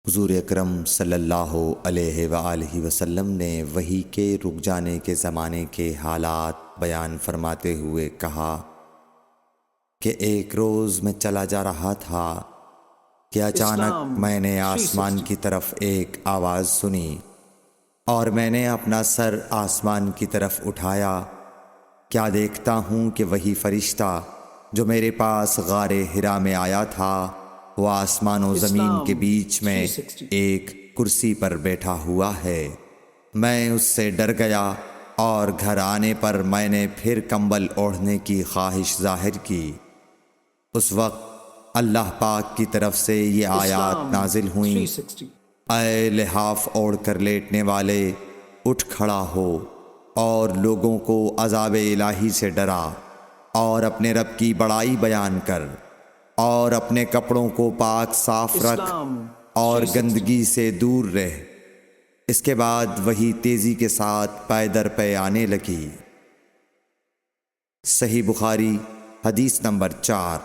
حضور اکرم صلی اللہ علیہ وآلہ وسلم نے وحی کے رک جانے کے زمانے کے حالات بیان فرماتے ہوئے کہا کہ ایک روز میں چلا جا رہا تھا کہ اچانک میں نے آسمان کی طرف ایک آواز سنی اور میں نے اپنا سر آسمان کی طرف اٹھایا۔ کیا دیکھتا ہوں کہ وہی فرشتہ جو میرے پاس غار حرا میں آیا تھا وہ آسمان و زمین کے بیچ میں ایک کرسی پر بیٹھا ہوا ہے۔ میں اس سے ڈر گیا اور گھر آنے پر میں نے پھر کمبل اوڑھنے کی خواہش ظاہر کی۔ اس وقت اللہ پاک کی طرف سے یہ آیات نازل ہوئیں، اے لحاف اوڑھ کر لیٹنے والے، اٹھ کھڑا ہو اور لوگوں کو عذاب الہی سے ڈرا، اور اپنے رب کی بڑائی بیان کر، اور اپنے کپڑوں کو پاک صاف رکھ اور گندگی سے دور رہ۔ اس کے بعد وہی تیزی کے ساتھ پے در پے آنے لگی۔ صحیح بخاری حدیث نمبر 4۔